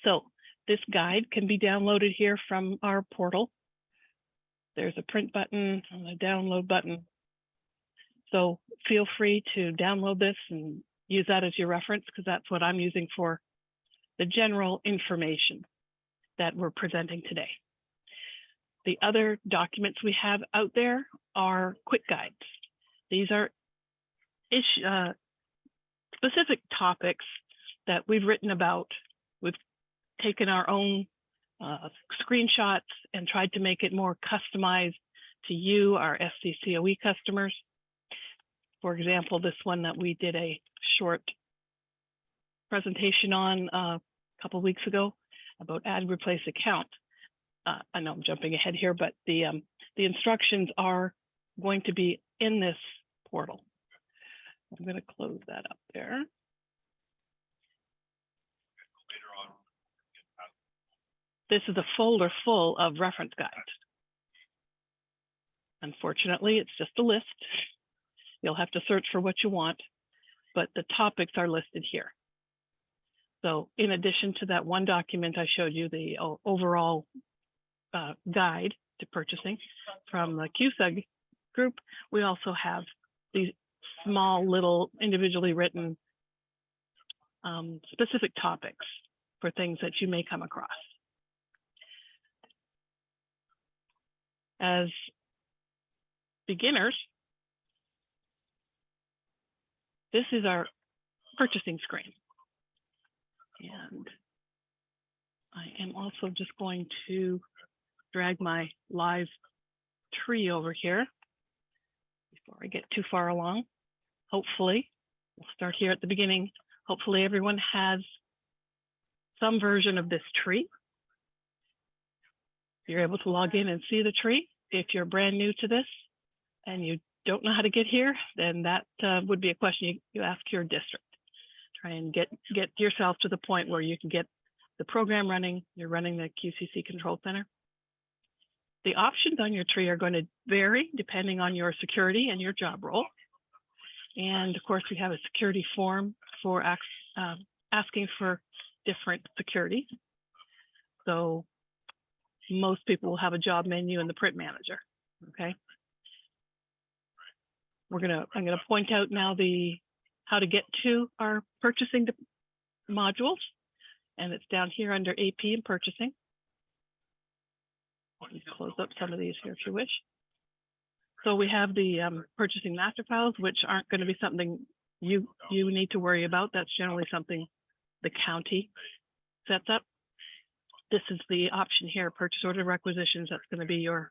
So this guide can be downloaded here from our portal. There's a print button and a download button. So feel free to download this and use that as your reference, because that's what I'm using for the general information that we're presenting today. The other documents we have out there are quick guides. These are specific topics that we've written about. We've taken our own screenshots and tried to make it more customized to you, our SCCOE customers. For example, this one that we did a short presentation on a couple of weeks ago about add replace account. I know I'm jumping ahead here, but the instructions are going to be in this portal. I'm going to close that up there. This is a folder full of reference guides. Unfortunately, it's just a list. You'll have to search for what you want, but the topics are listed here. So in addition to that one document I showed you, the overall guide to purchasing from the QSS group, we also have these small little individually written specific topics for things that you may come across. As beginners, this is our purchasing screen. And I am also just going to drag my live tree over here before I get too far along. Hopefully, we'll start here at the beginning. Hopefully everyone has some version of this tree. You're able to log in and see the tree. If you're brand new to this and you don't know how to get here, then that would be a question you ask your district. Try and get yourself to the point where you can get the program running. You're running the QCC Control Center. The options on your tree are going to vary depending on your security and your job role. And of course, we have a security form for asking for different security. So most people will have a job menu in the print manager. Okay. I'm gonna point out now how to get to our purchasing modules, and it's down here under AP and purchasing. Close up some of these here if you wish. So we have the purchasing master files, which aren't going to be something you need to worry about. That's generally something the county sets up. This is the option here, purchase order requisitions. That's going to be your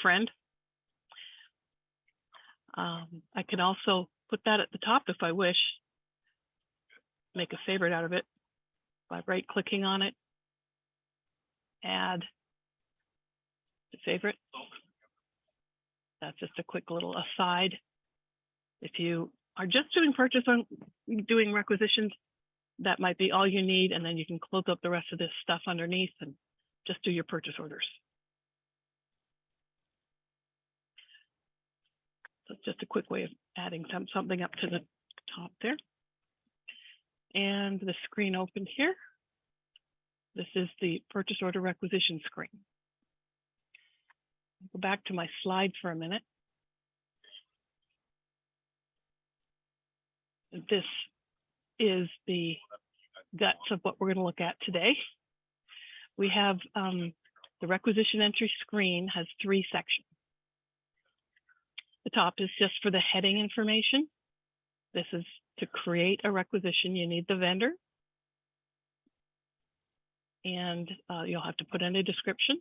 friend. I can also put that at the top if I wish. Make a favorite out of it by right-clicking on it. Add to favorite. That's just a quick little aside. If you are just doing requisitions, that might be all you need, and then you can close up the rest of this stuff underneath and just do your purchase orders. So it's just a quick way of adding something up to the top there. And the screen opened here. This is the purchase order requisition screen. I'll go back to my slide for a minute. This is the guts of what we're going to look at today. We have the requisition entry screen has 3 sections. The top is just for the heading information. This is to create a requisition. You need the vendor, and you'll have to put in a description.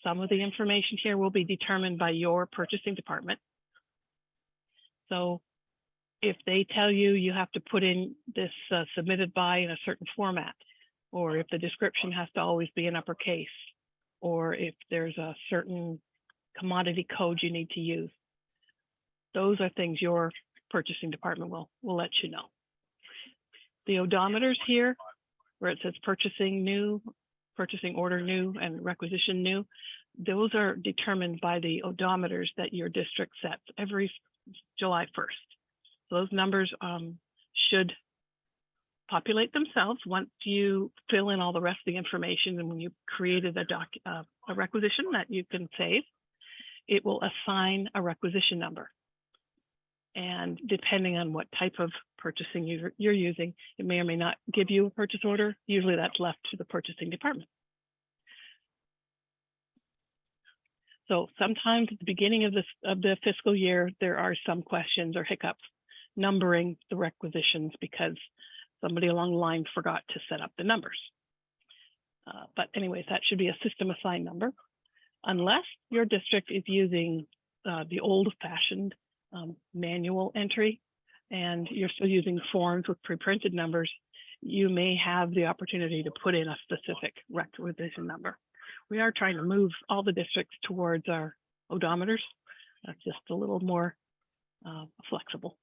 Some of the information here will be determined by your purchasing department. So if they tell you you have to put in this submitted by in a certain format, or if the description has to always be in uppercase, or if there's a certain commodity code you need to use, those are things your purchasing department will let you know. The odometers here, where it says purchasing new, purchasing order new, and requisition new, those are determined by the odometers that your district sets every July 1st. So those numbers should populate themselves once you fill in all the rest of the information, and when you created a requisition that you can save, it will assign a requisition number. And depending on what type of purchasing you're using, it may or may not give you a purchase order. Usually that's left to the purchasing department. So sometimes at the beginning of the fiscal year, there are some questions or hiccups numbering the requisitions because somebody along the line forgot to set up the numbers. But anyways, that should be a system assigned number, unless your district is using the old-fashioned manual entry and you're still using forms with pre-printed numbers. You may have the opportunity to put in a specific requisition number. We are trying to move all the districts towards our odometers. That's just a little more flexible.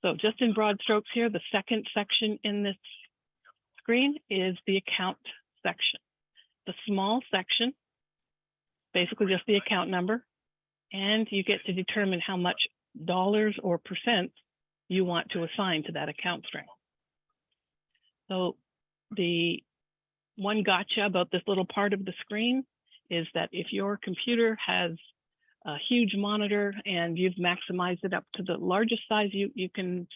So just in broad strokes here, the second section in this screen is the account section. The small section, basically just the account number, and you get to determine how much dollars or percent you want to assign to that account string. So the one gotcha about this little part of the screen is that if your computer has a huge monitor and you've maximized it up to the largest size you can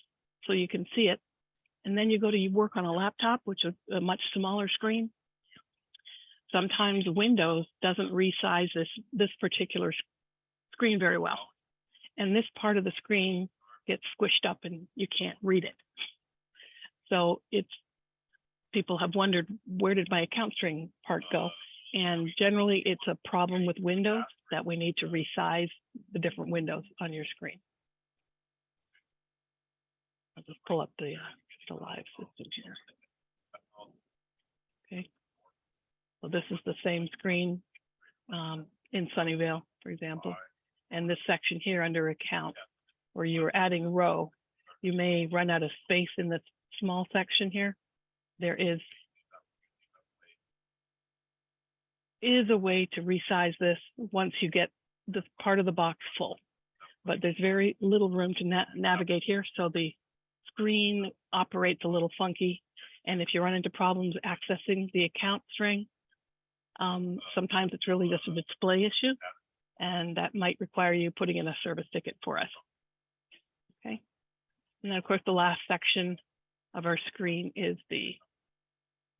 see it, and then you go to work on a laptop, which is a much smaller screen, sometimes Windows doesn't resize this particular screen very well. And this part of the screen gets squished up and you can't read it. So people have wondered, where did my account string part go? And generally it's a problem with Windows that we need to resize the different windows on your screen. I'll just pull up the live system here. Okay. So this is the same screen in Sunnyvale, for example. And this section here under account, where you're adding row, you may run out of space in this small section here. There is a way to resize this once you get this part of the box full, but there's very little room to navigate here. So the screen operates a little funky. And if you run into problems accessing the account string, sometimes it's really just a display issue, and that might require you putting in a service ticket for us. Okay. And then of course, the last section of our screen is the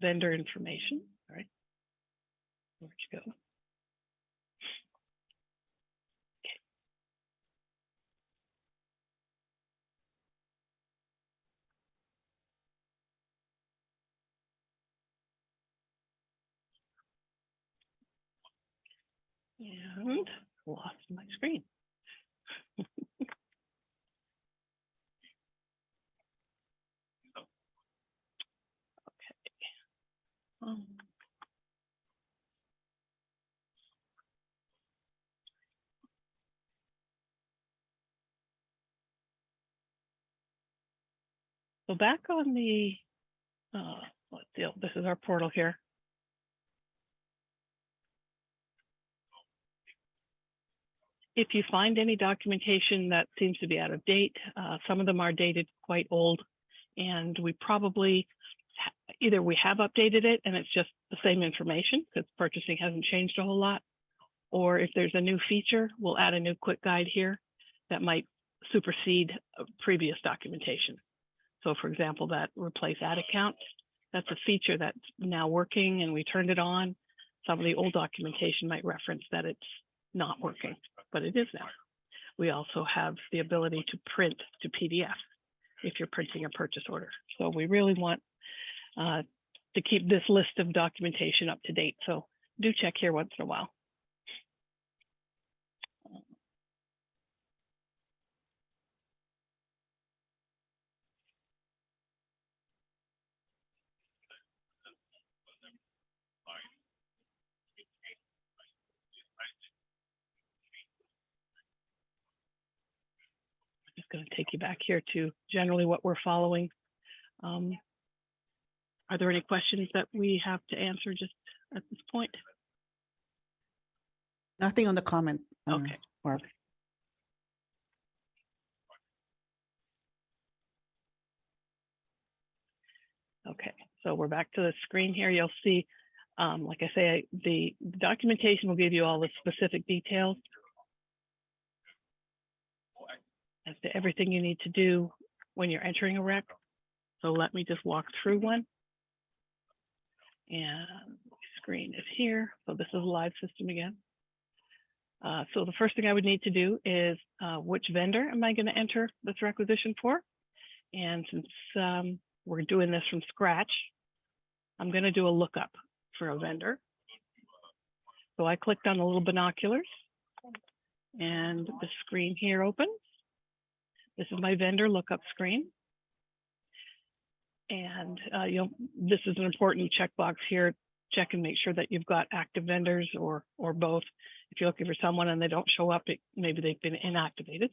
vendor information. All right. Where'd you go? Okay. And lost my screen. Okay. So back on the, let's see, this is our portal here. If you find any documentation that seems to be out of date, some of them are dated quite old, and we probably either we have updated it and it's just the same information because purchasing hasn't changed a whole lot, or if there's a new feature, we'll add a new quick guide here that might supersede previous documentation. So for example, that replace ad account, that's a feature that's now working and we turned it on. Some of the old documentation might reference that it's not working, but it is now. We also have the ability to print to PDF if you're printing a purchase order. So we really want to keep this list of documentation up to date. So do check here once in a while. Just going to take you back here to generally what we're following. Are there any questions that we have to answer just at this point? Nothing on the comment. Okay. Barb. Okay, so we're back to the screen here. You'll see, like I say, the documentation will give you all the specific details as to everything you need to do when you're entering a rec. So let me just walk through one. And screen is here. So this is a live system again. So the first thing I would need to do is which vendor am I going to enter this requisition for? And since we're doing this from scratch, I'm going to do a lookup for a vendor. So I clicked on the little binoculars and the screen here opens. This is my vendor lookup screen. And this is an important checkbox here. Check and make sure that you've got active vendors or both. If you're looking for someone and they don't show up, maybe they've been inactivated.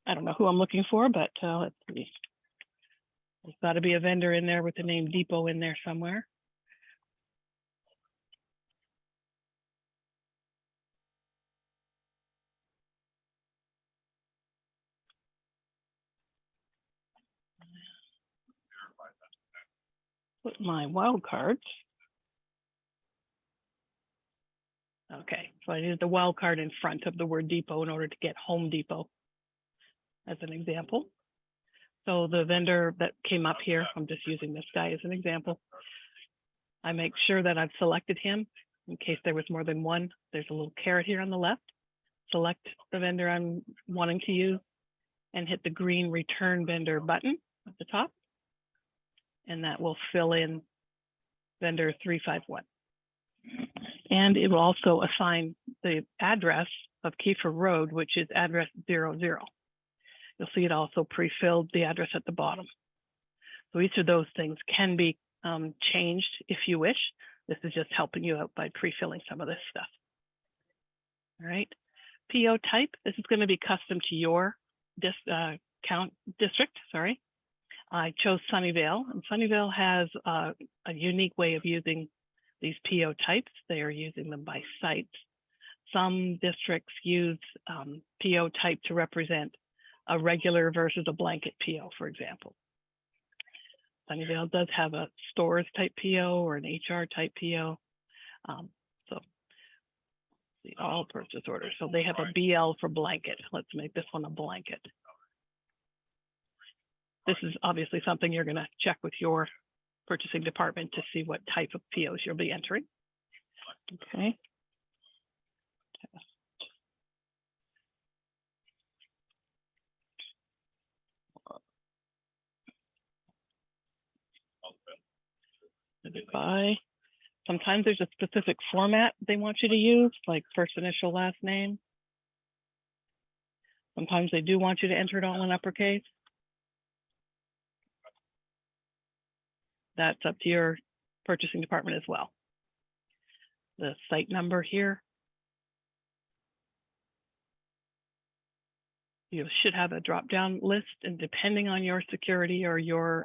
I don't know who I'm looking for, but let's see. There's got to be a vendor in there with the name Depot in there somewhere. Put my wildcards. Okay, so I needed the wildcard in front of the word Depot in order to get Home Depot as an example. So the vendor that came up here, I'm just using this guy as an example. I make sure that I've selected him in case there was more than one. There's a little caret here on the left. Select the vendor I'm wanting to use and hit the green Return Vendor button at the top. And that will fill in vendor 351. And it will also assign the address of Kiefer Road, which is address 00. You'll see it also pre-filled the address at the bottom. So each of those things can be changed if you wish. This is just helping you out by pre-filling some of this stuff. All right, PO type, this is going to be custom to your district, sorry. I chose Sunnyvale, and Sunnyvale has a unique way of using these PO types. They are using them by site. Some districts use PO type to represent a regular versus a blanket PO, for example. Sunnyvale does have a stores type PO or an HR type PO. So the all purchase orders. So they have a BL for blanket. Let's make this one a blanket. This is obviously something you're going to check with your purchasing department to see what type of POs you'll be entering. Okay. Goodbye. Sometimes there's a specific format they want you to use, like first initial, last name. Sometimes they do want you to enter it all in uppercase. That's up to your purchasing department as well. The site number here. You should have a drop-down list, and depending on your security or your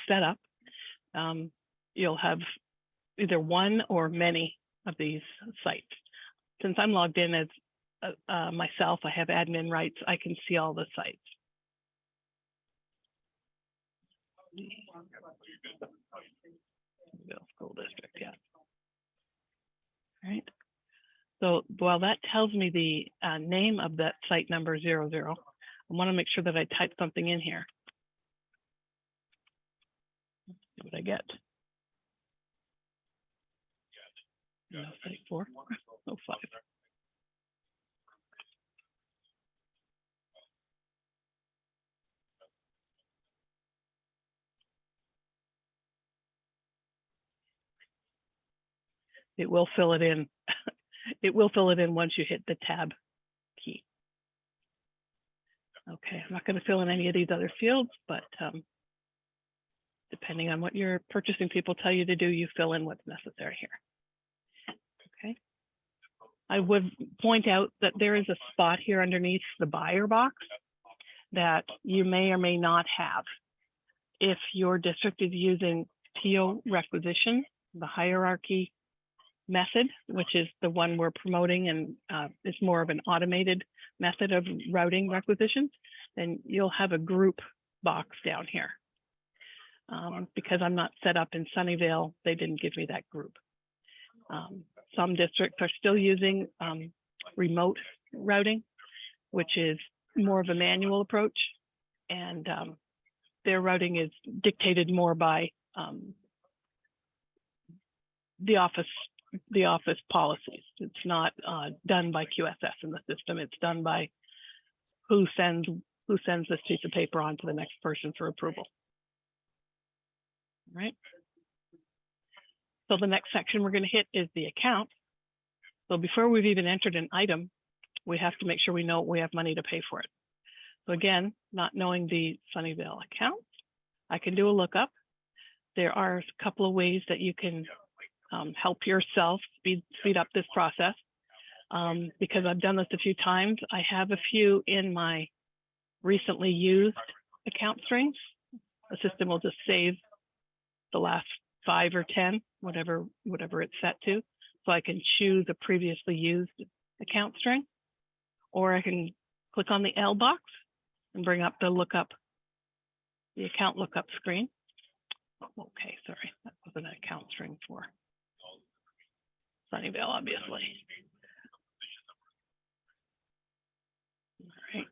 setup, you'll have either one or many of these sites. Since I'm logged in as myself, I have admin rights. I can see all the sites. School district, yeah. All right. So while that tells me the name of that site number 00, I want to make sure that I type something in here. Let's see what I get. No, site 4, 05. It will fill it in. It will fill it in once you hit the tab key. Okay, I'm not going to fill in any of these other fields, but depending on what your purchasing people tell you to do, you fill in what's necessary here. Okay. I would point out that there is a spot here underneath the buyer box that you may or may not have. If your district is using PO requisition, the hierarchy method, which is the one we're promoting, and it's more of an automated method of routing requisitions, then you'll have a group box down here. Because I'm not set up in Sunnyvale, they didn't give me that group. Some districts are still using remote routing, which is more of a manual approach, and their routing is dictated more by the office policies. It's not done by QSS in the system. It's done by who sends this piece of paper on to the next person for approval. Right. So the next section we're going to hit is the account. So before we've even entered an item, we have to make sure we know we have money to pay for it. So again, not knowing the Sunnyvale account, I can do a lookup. There are a couple of ways that you can help yourself speed up this process. Because I've done this a few times, I have a few in my recently used account strings. The system will just save the last 5 or 10, whatever it's set to. So I can choose a previously used account string, or I can click on the L box and bring up the account lookup screen. Okay, sorry, that was an account string for Sunnyvale, obviously. All right.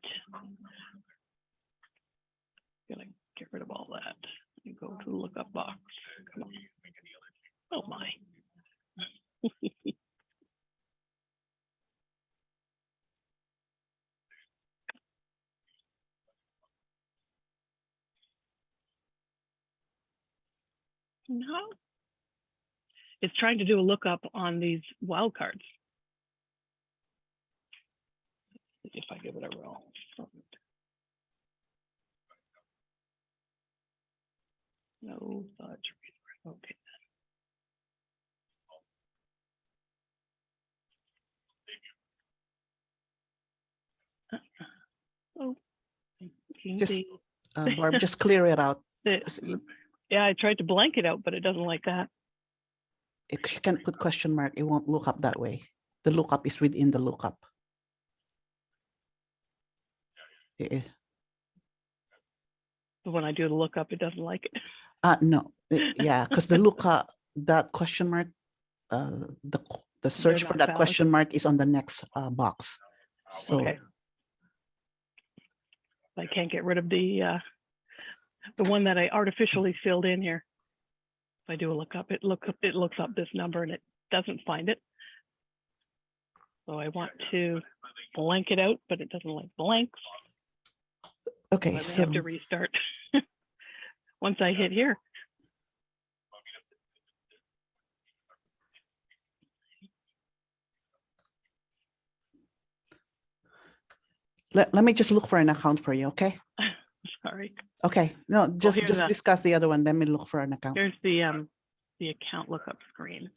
Gonna get rid of all that and go to the lookup box. Come on. Oh my. No. It's trying to do a lookup on these wildcards. If I give it a roll. No such. Okay. Oh, Just Barb, just clear it out. Yeah, I tried to blank it out, but it doesn't like that. If you can't put question mark, it won't look up that way. The lookup is within the lookup. Yeah. But when I do the lookup, it doesn't like it. No, yeah, because the lookup, that question mark, the search for that valid. question mark is on the next box. So Okay. I can't get rid of the one that I artificially filled in here. If I do a lookup, it looks up this number and it doesn't find it. So I want to blank it out, but it doesn't like blanks. okay, I may so have to restart once I hit here. let me just look for an account for you, okay? Sorry. Okay, no, just here's discuss the other one. Let me look for an account. Here's the account lookup screen.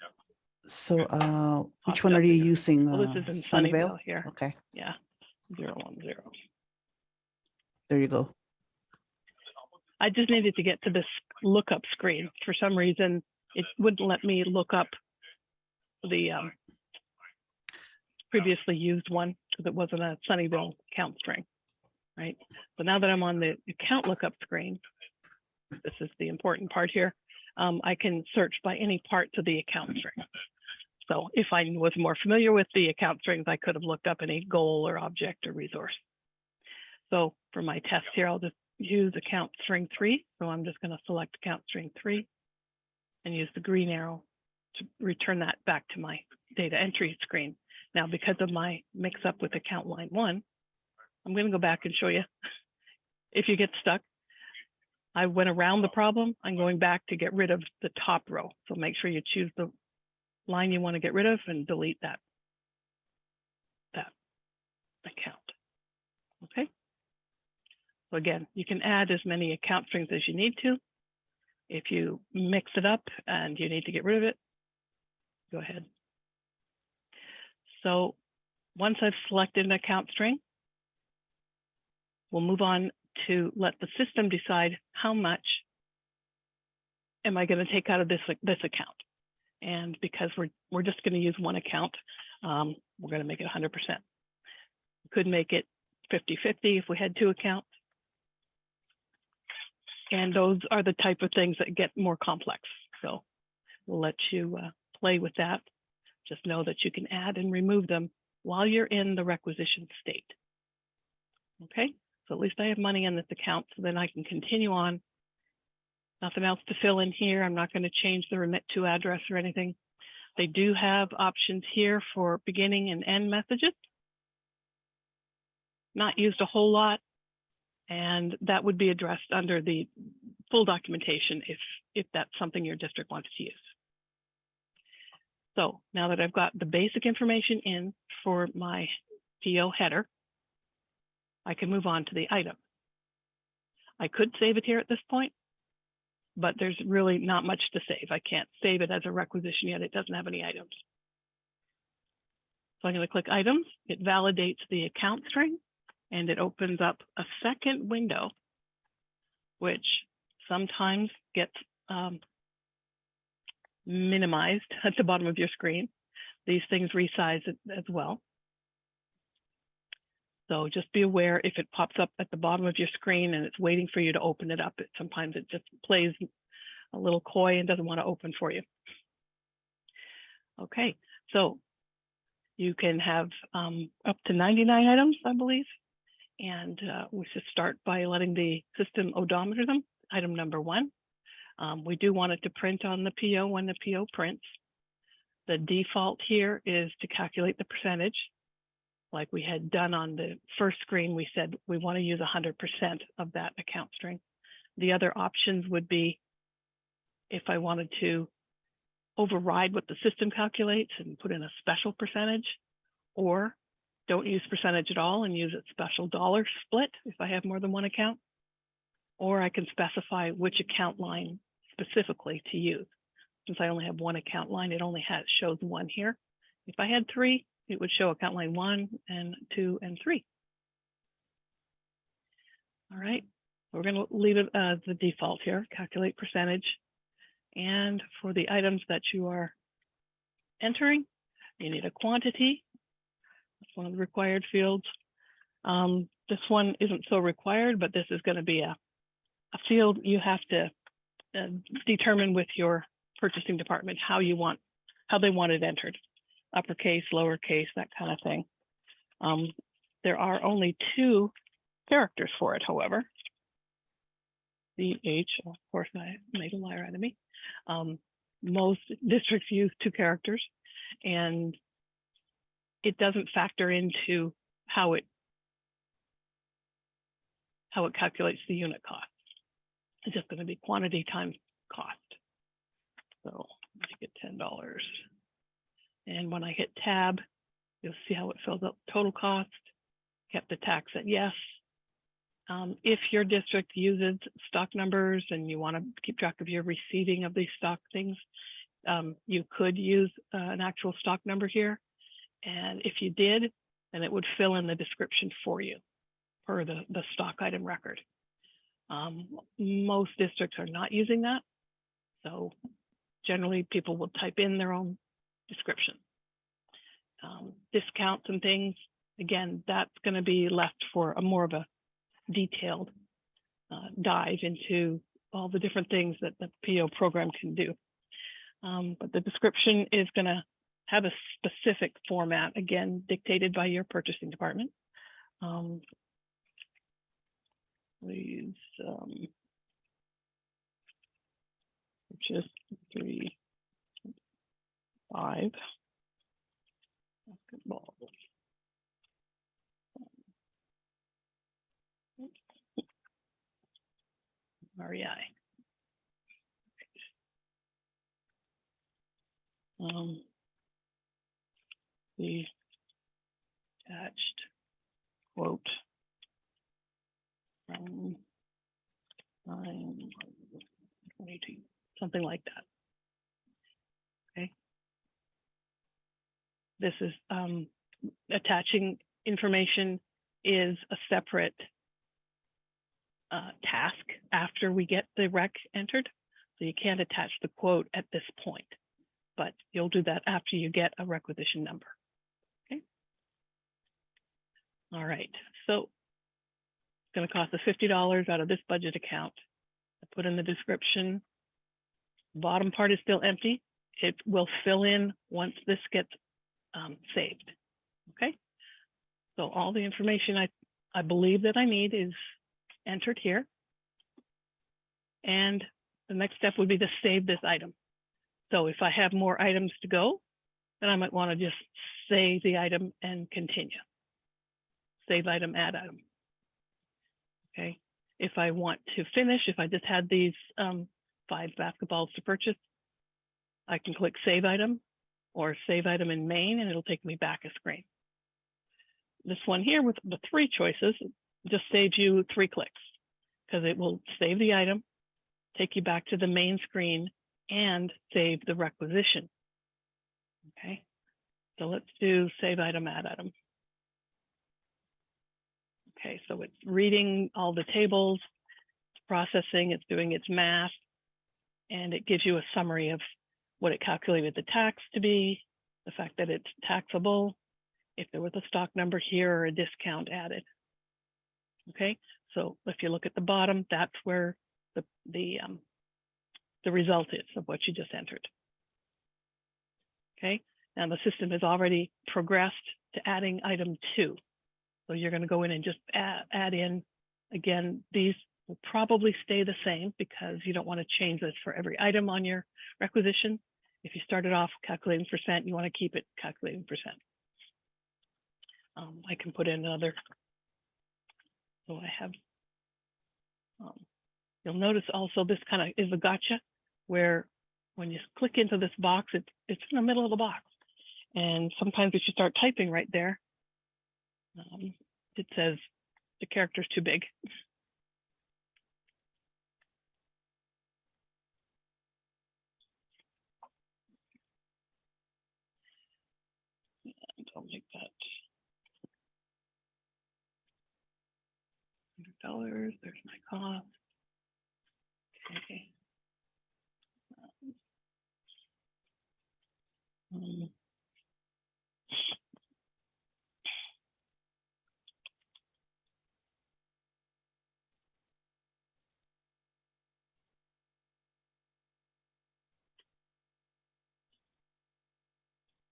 So which Popped one are up you here. using? Well, this is in Sunnyvale here. Okay, Yeah, 010. there you go. I just needed to get to this lookup screen. For some reason, it wouldn't let me look up the previously used one because it wasn't a Sunnyvale account string, right? So now that I'm on the account lookup screen, this is the important part here. I can search by any parts of the account string. So if I was more familiar with the account strings, I could have looked up any goal or object or resource. So for my test here, I'll just use account string 3. So I'm just going to select account string 3 and use the green arrow to return that back to my data entry screen. Now, because of my mix up with account line 1, I'm going to go back and show you if you get stuck. I went around the problem. I'm going back to get rid of the top row. So make sure you choose the line you want to get rid of and delete that account. Okay. So again, you can add as many account strings as you need to. If you mix it up and you need to get rid of it, go ahead. So once I've selected an account string, we'll move on to let the system decide how much am I going to take out of this account. And because we're just going to use one account, we're going to make it 100%. We could make it 50-50 if we had 2 accounts. And those are the type of things that get more complex. So we'll let you play with that. Just know that you can add and remove them while you're in the requisition state. Okay, so at least I have money in this account, so then I can continue on. Nothing else to fill in here. I'm not going to change the remit to address or anything. They do have options here for beginning and end messages. Not used a whole lot, and that would be addressed under the full documentation if that's something your district wants to use. So now that I've got the basic information in for my PO header, I can move on to the item. I could save it here at this point, but there's really not much to save. I can't save it as a requisition yet. It doesn't have any items. So I'm going to click items. It validates the account string, and it opens up a second window, which sometimes gets minimized at the bottom of your screen. These things resize it as well. So just be aware if it pops up at the bottom of your screen and it's waiting for you to open it up. Sometimes it just plays a little coy and doesn't want to open for you. Okay, so you can have up to 99 items, I believe. And we should start by letting the system odometer them. Item number 1. We do want it to print on the PO when the PO prints. The default here is to calculate the percentage. Like we had done on the first screen, we said we want to use 100% of that account string. The other options would be if I wanted to override what the system calculates and put in a special percentage, or don't use percentage at all and use a special dollar split if I have more than one account, or I can specify which account line specifically to use. Since I only have one account line, it only shows one here. If I had 3, it would show account line 1 and 2 and 3. All right, we're going to leave it as the default here, calculate percentage. And for the items that you are entering, you need a quantity. That's one of the required fields. This one isn't so required, but this is going to be a field you have to determine with your purchasing department how they want it entered. Uppercase, lowercase, that kind of thing. There are only 2 characters for it, however. The H, of course, I made a liar out of me. Most districts use 2 characters, and it doesn't factor into how it calculates the unit cost. It's just going to be quantity times cost. So I get $10. And when I hit tab, you'll see how it fills out total cost. Kept the tax at yes. If your district uses stock numbers and you want to keep track of your receiving of these stock things, you could use an actual stock number here. And if you did, then it would fill in the description for you per the stock item record. Most districts are not using that. So generally people will type in their own description. Discounts and things, again, that's going to be left for more of a detailed dive into all the different things that the PO program can do. But the description is going to have a specific format, again, dictated by your purchasing department. Please purchase 3, 5 basketball. REI. The attached quote from 9/22, something like that. Okay. This is attaching information is a separate task after we get the rec entered. So you can't attach the quote at this point, but you'll do that after you get a requisition number. Okay. All right. So it's going to cost us $50 out of this budget account. I put in the description. Bottom part is still empty. It will fill in once this gets saved. Okay. So all the information I believe that I need is entered here. And the next step would be to save this item. So if I have more items to go, then I might want to just save the item and continue. Save item, add item. Okay. If I want to finish, if I just had these 5 basketballs to purchase, I can click save item or save item in main, and it'll take me back a screen. This one here with the 3 choices just saves you 3 clicks because it will save the item, take you back to the main screen, and save the requisition. Okay, so let's do save item, add item. Okay, so it's reading all the tables, it's processing, it's doing its math, and it gives you a summary of what it calculated the tax to be, the fact that it's taxable, if there was a stock number here or a discount added. Okay, so if you look at the bottom, that's where the result is of what you just entered. Okay, now the system has already progressed to adding item 2. So you're going to go in and just add in, again, these will probably stay the same because you don't want to change this for every item on your requisition. If you started off calculating percent, you want to keep it calculating percent. I can put in another. So I have, you'll notice also this kind of is a gotcha where when you click into this box, it's in the middle of the box. And sometimes if you start typing right there, it says the character's too big. And I'll make that $100. There's my cost. Okay.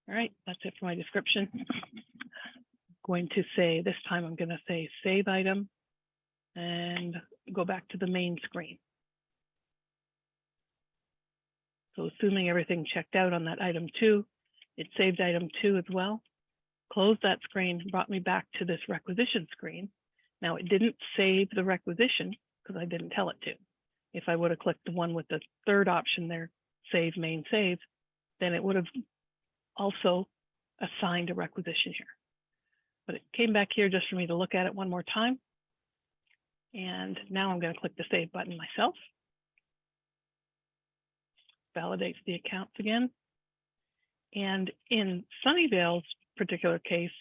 All right, that's it for my description. Going to say, this time I'm going to say save item and go back to the main screen. So assuming everything checked out on that item 2, it saved item 2 as well. Closed that screen, brought me back to this requisition screen. Now it didn't save the requisition because I didn't tell it to. If I would have clicked the one with the 3rd option there, save main save, then it would have also assigned a requisition here. But it came back here just for me to look at it one more time. And now I'm going to click the save button myself. Validates the accounts again. And in Sunnyvale's particular case,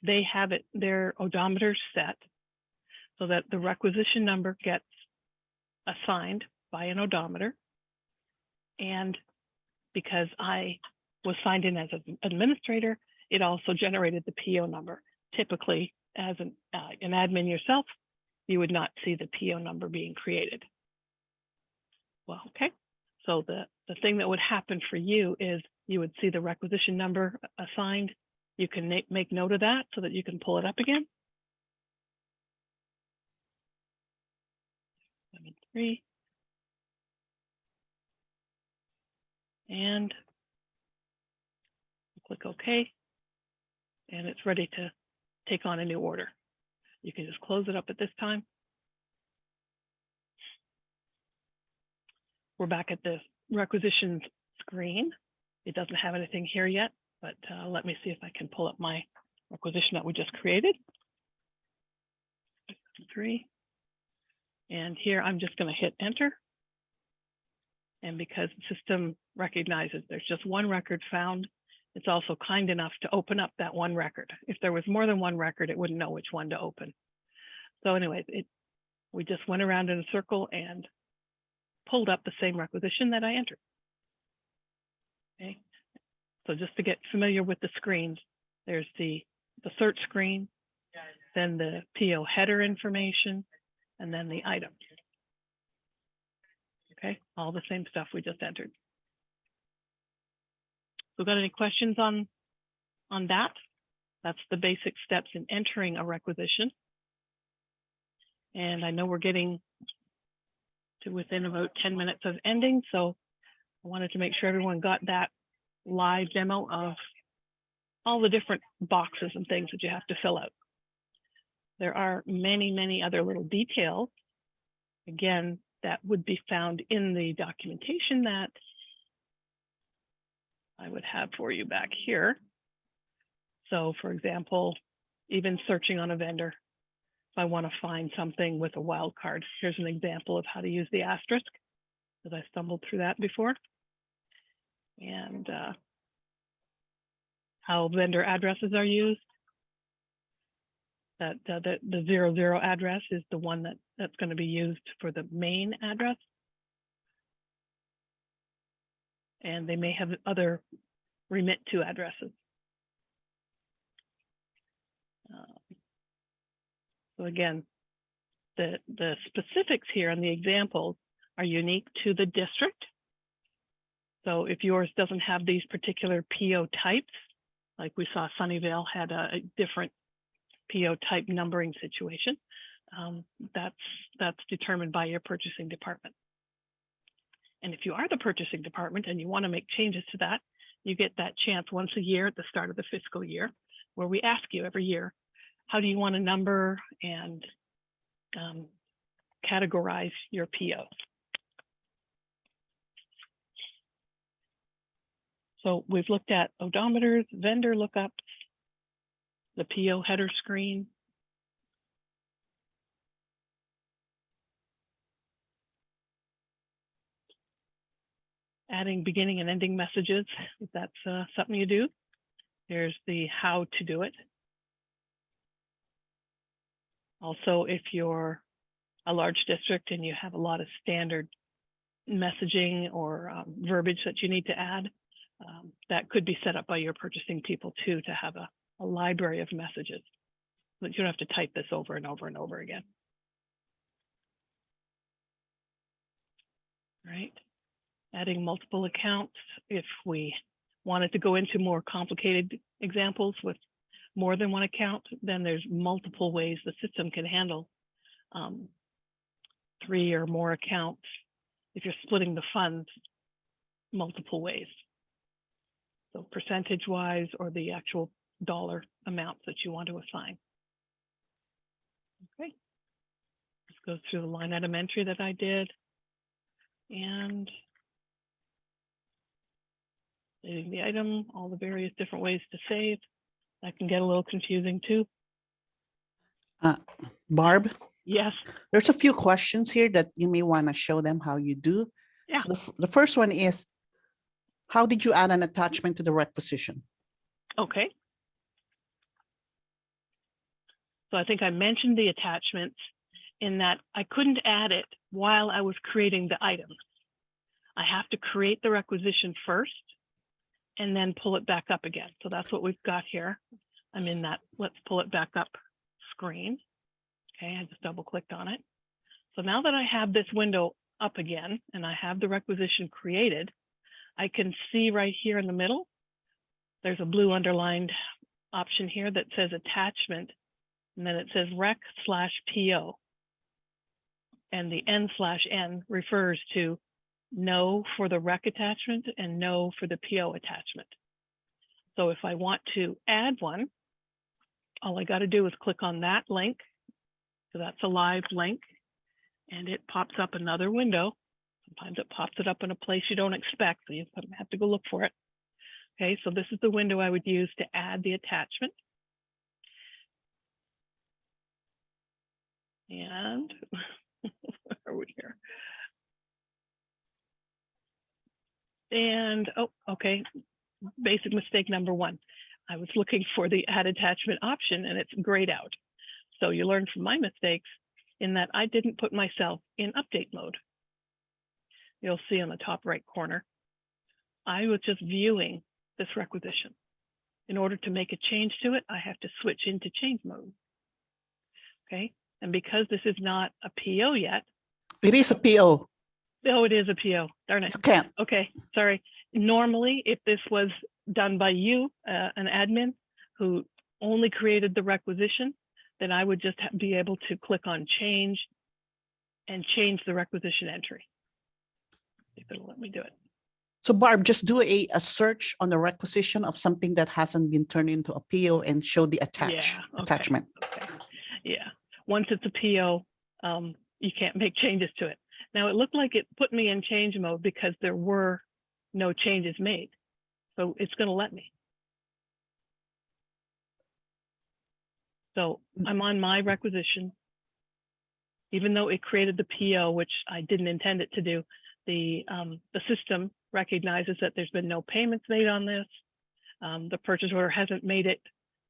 they have it, their odometer set so that the requisition number gets assigned by an odometer. And because I was signed in as an administrator, it also generated the PO number. Typically, as an admin yourself, you would not see the PO number being created. Well, okay. So the thing that would happen for you is you would see the requisition number assigned. You can make note of that so that you can pull it up again. 3. And click OK. And it's ready to take on a new order. You can just close it up at this time. We're back at the requisition screen. It doesn't have anything here yet, but let me see if I can pull up my requisition that we just created. 3. And here I'm just going to hit enter. And because the system recognizes there's just one record found, it's also kind enough to open up that one record. If there was more than one record, it wouldn't know which one to open. So anyways, we just went around in a circle and pulled up the same requisition that I entered. Okay. So just to get familiar with the screens, there's the search screen, then the PO header information, and then the item. Okay, all the same stuff we just entered. So got any questions on that? That's the basic steps in entering a requisition. And I know we're getting to within about 10 minutes of ending, so I wanted to make sure everyone got that live demo of all the different boxes and things that you have to fill out. There are many, many other little details, again, that would be found in the documentation that I would have for you back here. So for example, even searching on a vendor, if I want to find something with a wildcard, here's an example of how to use the asterisk, because I stumbled through that before. And how vendor addresses are used. That the 00 address is the one that's going to be used for the main address. And they may have other remit to addresses. So again, the specifics here on the examples are unique to the district. So if yours doesn't have these particular PO types, like we saw Sunnyvale had a different PO type numbering situation, that's determined by your purchasing department. And if you are the purchasing department and you want to make changes to that, you get that chance once a year at the start of the fiscal year, where we ask you every year, how do you want to number and categorize your PO? So we've looked at odometers, vendor lookups, the PO header screen. Adding beginning and ending messages, if that's something you do. There's the how to do it. Also, if you're a large district and you have a lot of standard messaging or verbiage that you need to add, that could be set up by your purchasing people too, to have a library of messages, but you don't have to type this over and over and over again. Right. Adding multiple accounts. If we wanted to go into more complicated examples with more than one account, then there's multiple ways the system can handle 3 or more accounts if you're splitting the funds multiple ways. So percentage-wise or the actual dollar amounts that you want to assign. Okay. Let's go through the line item entry that I did. And saving the item, all the various different ways to save. That can get a little confusing too. Barb? Yes. There's a few questions here that you may want to show them how you do. Yeah. So the first one is, how did you add an attachment to the requisition? Okay. So I think I mentioned the attachments in that I couldn't add it while I was creating the items. I have to create the requisition first and then pull it back up again. So that's what we've got here. I'm in that let's pull it back up screen. Okay, I just double clicked on it. So now that I have this window up again and I have the requisition created, I can see right here in the middle, there's a blue underlined option here that says attachment, and then it says rec/PO. And the N/N refers to no for the rec attachment and no for the PO attachment. So if I want to add one, all I got to do is click on that link. So that's a live link, and it pops up another window. Sometimes it pops it up in a place you don't expect, so you have to go look for it. Okay, so this is the window I would use to add the attachment. And where are we here? And, oh, okay, basic mistake number one. I was looking for the add attachment option and it's grayed out. So you learn from my mistakes in that I didn't put myself in update mode. You'll see on the top right corner, I was just viewing this requisition. In order to make a change to it, I have to switch into change mode. Okay, and because this is not a PO yet. It is a PO. Oh, it is a PO. Darn it. You can't. Okay, sorry. Normally, if this was done by you, an admin who only created the requisition, then I would just be able to click on change and change the requisition entry. If it'll let me do it. So Barb, just do a search on the requisition of something that hasn't been turned into a PO and show the attachment. Okay. Yeah. Once it's a PO, you can't make changes to it. Now it looked like it put me in change mode because there were no changes made. So it's going to let me. So I'm on my requisition. Even though it created the PO, which I didn't intend it to do, the system recognizes that there's been no payments made on this. The purchase order hasn't made it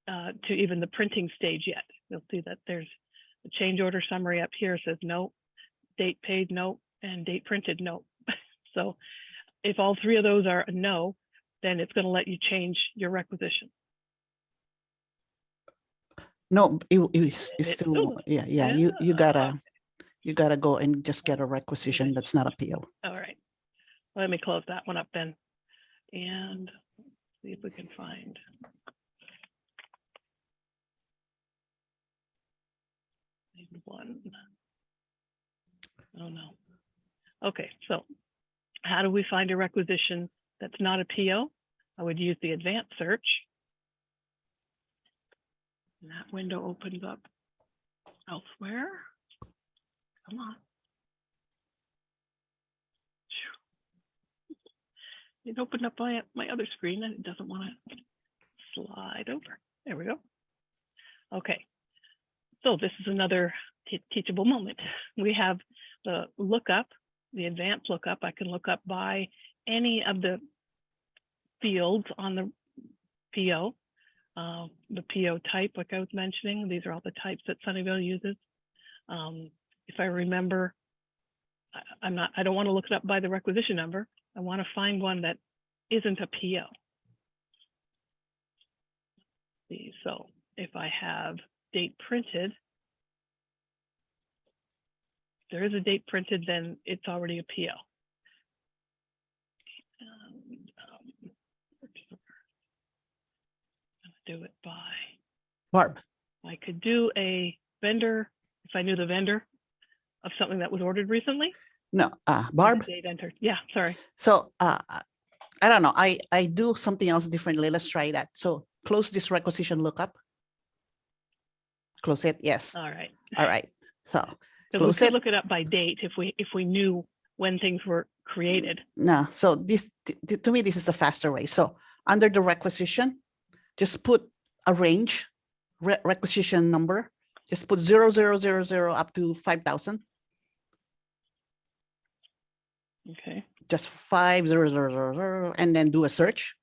to even the printing stage yet. You'll see that there's a change order summary up here says no, date paid no, and date printed no. So if all three of those are a no, then it's going to let you change your requisition. No, it's still, yeah. You gotta go and just get a requisition that's not a PO. All right. Let me close that one up then. And see if we can find. One. Oh no. Okay, so how do we find a requisition that's not a PO? I would use the advanced search. And that window opens up elsewhere. Come on. It opened up my other screen and it doesn't want to slide over. There we go. Okay. So this is another teachable moment. We have the lookup, the advanced lookup. I can look up by any of the fields on the PO. The PO type, like I was mentioning, these are all the types that Sunnyvale uses. If I remember, I don't want to look it up by the requisition number. I want to find one that isn't a PO. So if I have date printed, if there is a date printed, then it's already a PO. Do it by Barb. I could do a vendor if I knew the vendor of something that was ordered recently. No, Barb. Date entered. Yeah, sorry. So I don't know. I do something else differently. Let's try that. So close this requisition lookup. Close it. Yes. All right. All right. So because we could look it up by date if we knew when things were created. No. So this to me this is a faster way. So under the requisition, just put a range, requisition number. Just put 0000 up to 5,000. Okay. Just 5,000, and then do a search.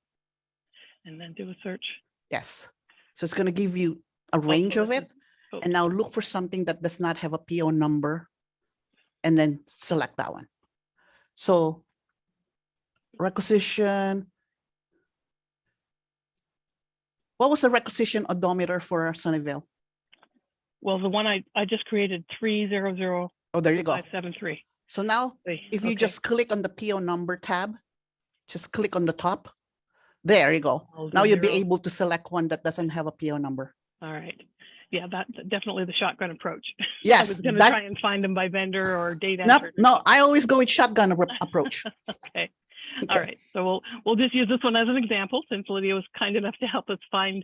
And then do a search. Yes. So it's going to give you a range of it. Oh. And now look for something that does not have a PO number, and then select that one. So requisition. What was the requisition odometer for Sunnyvale? Well, the one I just created 300. Oh, there you go. 573. So now, if you just click on the PO number tab, just click on the top. There you go. Now you'll be able to select one that doesn't have a PO number. All right. Yeah, that's definitely the shotgun approach. Yes. I was going to try and find them by vendor or date entered. No, I always go with shotgun approach. Okay. All right. So we'll just use this one as an example since Lydia was kind enough to help us find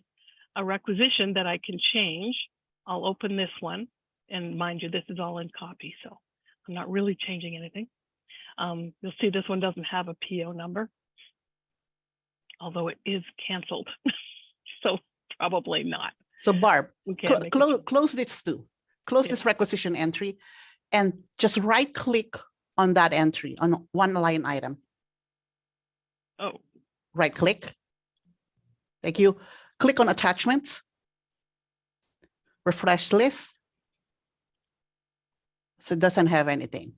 a requisition that I can change. I'll open this one, and mind you, this is all in copy, so I'm not really changing anything. You'll see this one doesn't have a PO number, although it is canceled. So probably not. So Barb, close this too. Close this requisition entry and just right click on that entry on one line item. Oh. Right click. Thank you. Click on attachments. Refresh list. So it doesn't have anything.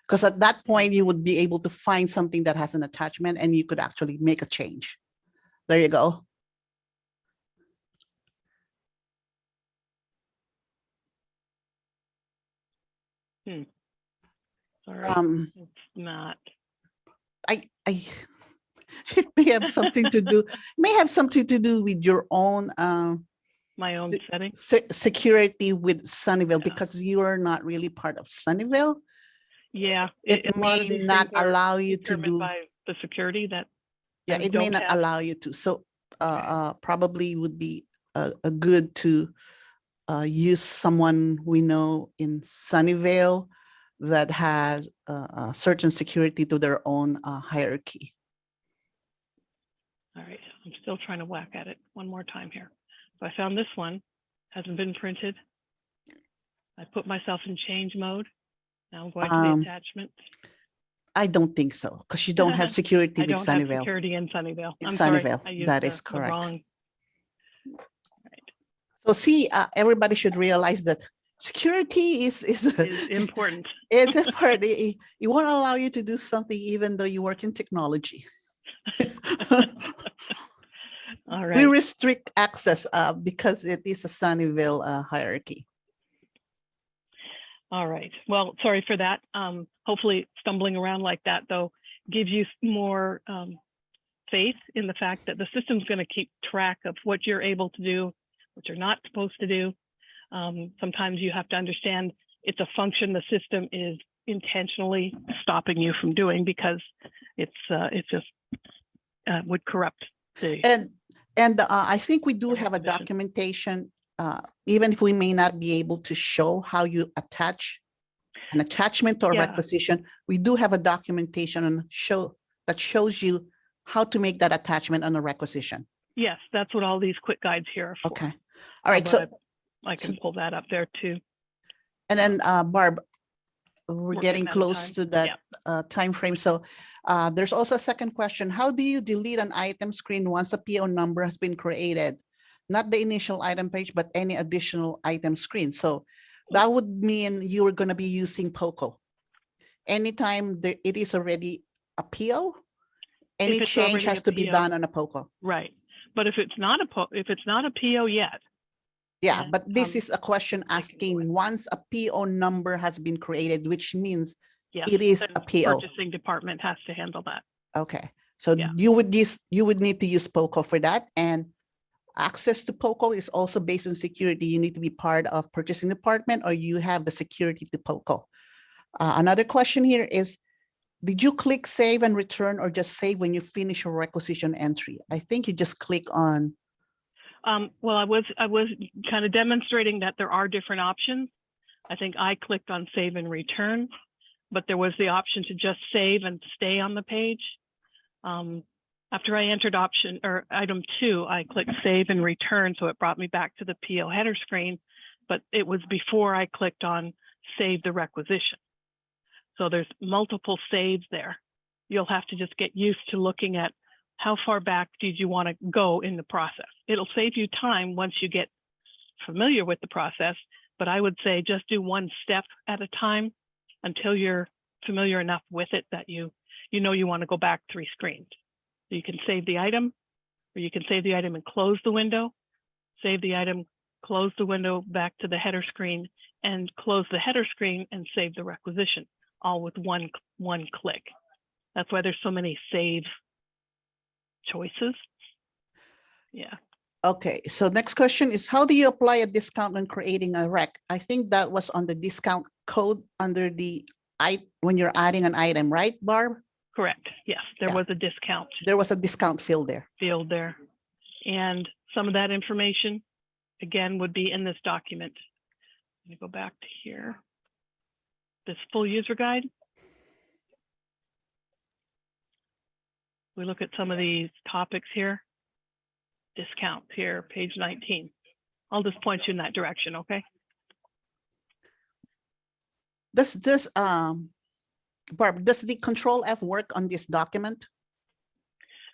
Because at that point, you would be able to find something that has an attachment and you could actually make a change. There you go. Sorry, it's not. I it may have something to do, with your own My own Se- setting. security with Sunnyvale, Yeah. because you are not really part of Sunnyvale. Yeah, It a lot may of these not things are allow you to determined do, by the security that yeah, I it may don't not have. allow you to. So Okay. probably would be a good to use someone we know in Sunnyvale that has certain security to their own hierarchy. All right, I'm still trying to whack at it one more time here. So I found this one, hasn't been printed. I put myself in change mode. Now I'm going to the attachment. I don't think so, because you don't have security I with don't have Sunnyvale. security in Sunnyvale. In I'm sorry, Sunnyvale, I used that is the correct. wrong. Right. So see, everybody should realize that security is Is important. it's important. It won't allow you to do something even though you work in technology. All We right. restrict access because it is a Sunnyvale hierarchy. All right. Well, sorry for that. Hopefully stumbling around like that, though, gives you more faith in the fact that the system's going to keep track of what you're able to do, what you're not supposed to do. Sometimes you have to understand it's a function the system is intentionally stopping you from doing because it's just would corrupt the. And I think we do the have a requisition. documentation, even if we may not be able to show how you attach an attachment or Yeah. requisition, we do have a documentation that shows you how to make that attachment on a requisition. Yes, that's what all these quick guides here are for. Okay. All right. So I can pull that up there too. And then Barb, we're getting getting out of close time. to that time frame. So there's also a second question. How do you delete an item screen once a PO number has been created? Not the initial item page, but any additional item screen. So that would mean you are going to be using POCO. Anytime it is already a PO, any change has to be done on a POCO. Right. But if it's not a PO yet. Yeah, but this is a question asking once a PO number has been created, which means it is a PO. Purchasing department has to handle that. Okay, so you would need to use POCO for that, and access to POCO is also based on security. You need to be part of purchasing department, or you have the security to POCO. Another question here is, did you click save and return, or just save when you finish your requisition entry? I think you just click on. Well, I was kind of demonstrating that there are different options. I think I clicked on save and return, but there was the option to just save and stay on the page. After I entered item 2, I clicked save and return, so it brought me back to the PO header screen, but it was before I clicked on save the requisition. So there's multiple saves there. You'll have to just get used to looking at how far back did you want to go in the process. It'll save you time once you get familiar with the process, but I would say just do one step at a time until you're familiar enough with it that you know you want to go back 3 screens. So you can save the item, or you can save the item and close the window, save the item, close the window back to the header screen, and close the header screen and save the requisition, all with one click. That's why there's so many save choices. Yeah. Okay, so next question is, how do you apply a discount when creating a rec? I think that was on the discount code under when you're adding an item, right, Barb? Correct. Yes, there was a discount. There was a discount field there. And some of that information, again, would be in this document. Let me go back to here. This full user guide. We look at some of these topics here. Discount here, page 19. I'll just point you in that direction, okay? Barb, does the Control F work on this document?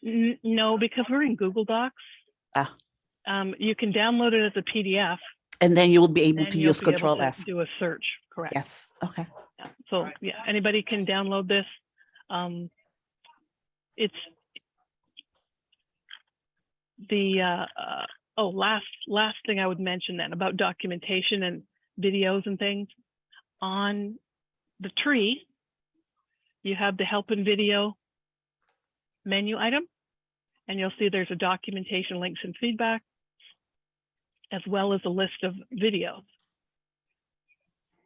No, because we're in Google Docs. You can download it as a PDF. And then you'll be able to use Control F. Do a search, correct? Yes. Okay. Yeah. So anybody can download this. It's the last thing I would mention then about documentation and videos and things on the tree. you have the help and video menu item, and you'll see there's a documentation, links, and feedback, as well as a list of videos.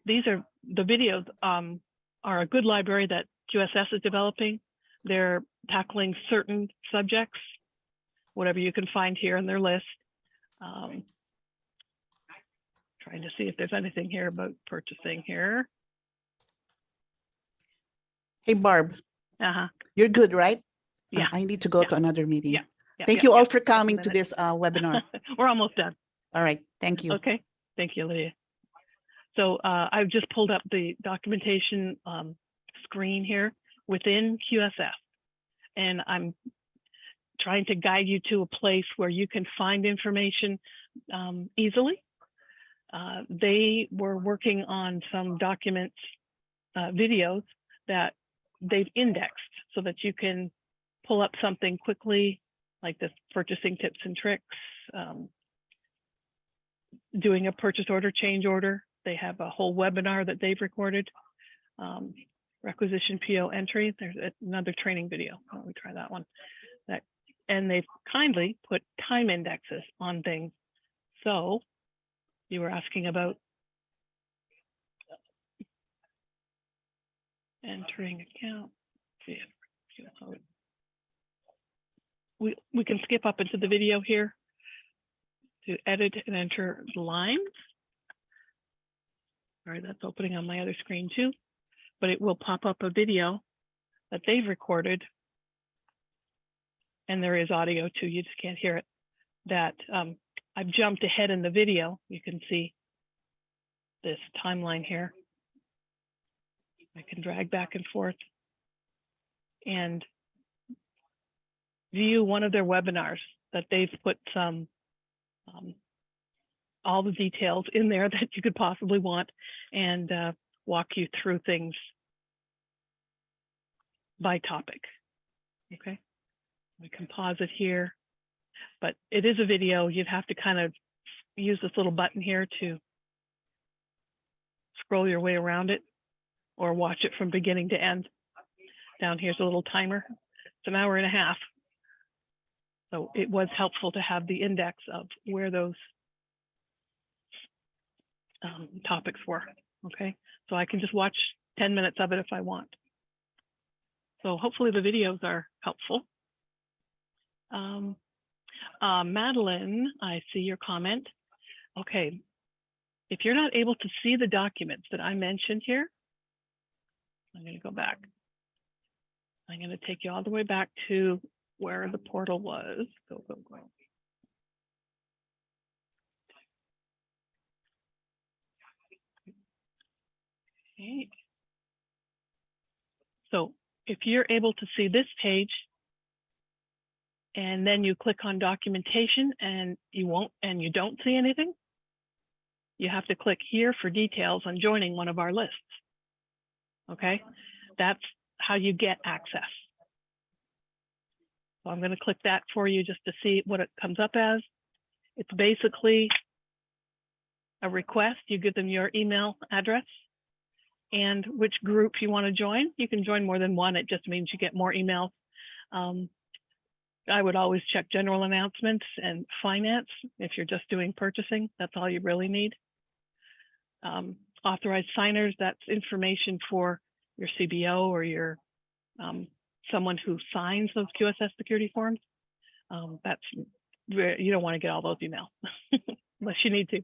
These are the videos are a good library that QSS is developing. They're tackling certain subjects, whatever you can find here in their list. Trying to see if there's anything here about purchasing here. Hey, Barb, Uh-huh. you're good, right? Yeah. I need to go Yeah. to another meeting. Yeah. Thank you all for coming to this webinar. We're almost done. All right. Thank you. Okay. Thank you, Lydia. So I've just pulled up the documentation screen here within QSS, and I'm trying to guide you to a place where you can find information easily. They were working on some documents, videos that they've indexed so that you can pull up something quickly, like this purchasing tips and tricks, doing a purchase order, change order. They have a whole webinar that they've recorded, requisition PO entry. There's another training video. Let me try that one. And they've kindly put time indexes on things. So you were asking about entering account. See if we can skip up into the video here to edit and enter lines. All right, that's opening on my other screen too, but it will pop up a video that they've recorded, and there is audio too, you just can't hear it, that I've jumped ahead in the video. You can see this timeline here. I can drag back and forth and view one of their webinars that they've put some all the details in there that you could possibly want, and walk you through things by topic. Okay, we can pause it here, but it is a video. You'd have to kind of use this little button here to scroll your way around it, or watch it from beginning to end. Down here's a little timer. It's an hour and a half. So it was helpful to have the index of where those topics were. Okay, so I can just watch 10 minutes of it if I want. So hopefully the videos are helpful. Madeline, I see your comment. Okay, if you're not able to see the documents that I mentioned here, I'm going to go back. I'm going to take you all the way back to where the portal was. Go. Okay. So if you're able to see this page, and then you click on documentation and you don't see anything, you have to click here for details on joining one of our lists. Okay, that's how you get access. So I'm going to click that for you just to see what it comes up as. It's basically a request. You give them your email address and which group you want to join. You can join more than one. It just means you get more emails. I would always check general announcements and finance. If you're just doing purchasing, that's all you really need. Authorized signers, that's information for your CBO or your someone who signs those QSS security forms. That's you don't want to get all those emails unless you need to.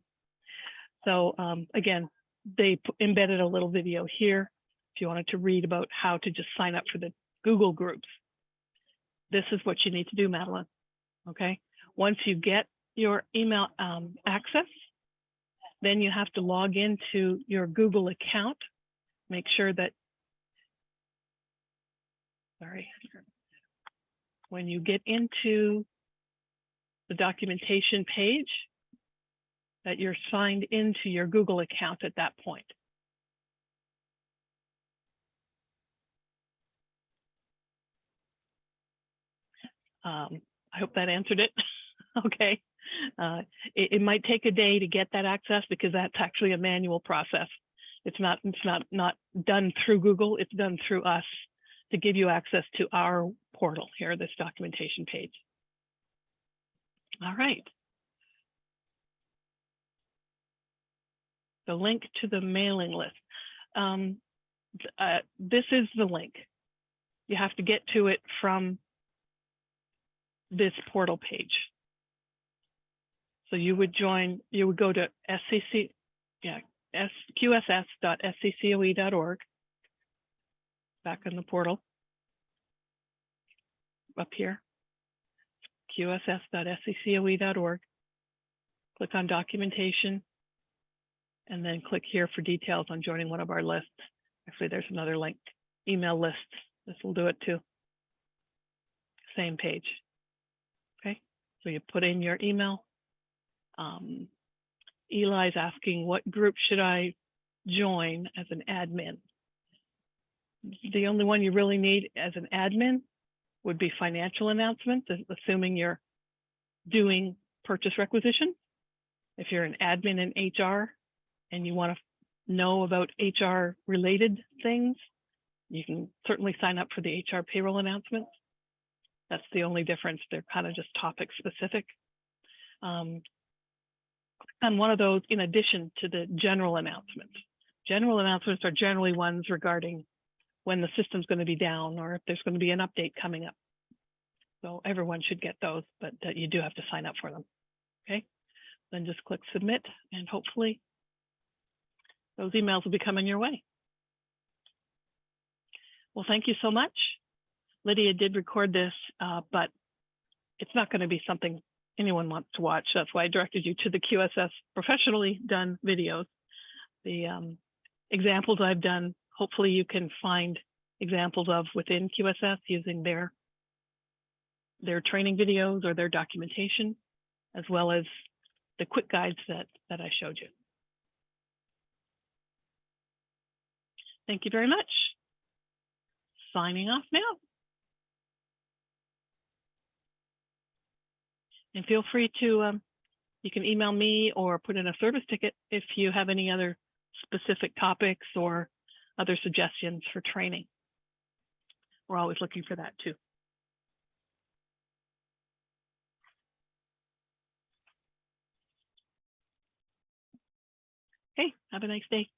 So again, they embedded a little video here if you wanted to read about how to just sign up for the Google groups. This is what you need to do, Madeline. Okay, once you get your email access, then you have to log into your Google account. Make sure that, when you get into the documentation page, that you're signed into your Google account at that point. I hope that answered it. Okay. It might take a day to get that access because that's actually a manual process. It's not done through Google, it's done through us. to give you access to our portal here, this documentation page. All right. The link to the mailing list. This is the link. You have to get to it from this portal page. So you would join, you would go to SCC, qss.sccoe.org, back in the portal, up here, qss.sccoe.org, click on documentation, and then click here for details on joining one of our lists. Actually, there's another link, email lists. This will do it too. Same page. Okay, so you put in your email. Eli's asking, what group should I join as an admin? The only one you really need as an admin would be financial announcements, assuming you're doing purchase requisition. If you're an admin in HR and you want to know about HR related things, you can certainly sign up for the HR payroll announcements. That's the only difference. They're kind of just topic specific. And one of those in addition to the general announcements. General announcements are generally ones regarding when the system's going to be down or if there's going to be an update coming up. So everyone should get those, but you do have to sign up for them. Okay, then just click submit and hopefully those emails will be coming your way. Well, thank you so much. Lydia did record this, but it's not going to be something anyone wants to watch. That's why I directed you to the QSS professionally done videos. The examples I've done, hopefully you can find examples of within QSS using their training videos or their documentation, as well as the quick guides that I showed you. Thank you very much. Signing off now. And feel free to, you can email me or put in a service ticket if you have any other specific topics or other suggestions for training. We're always looking for that too. Okay, have a nice day.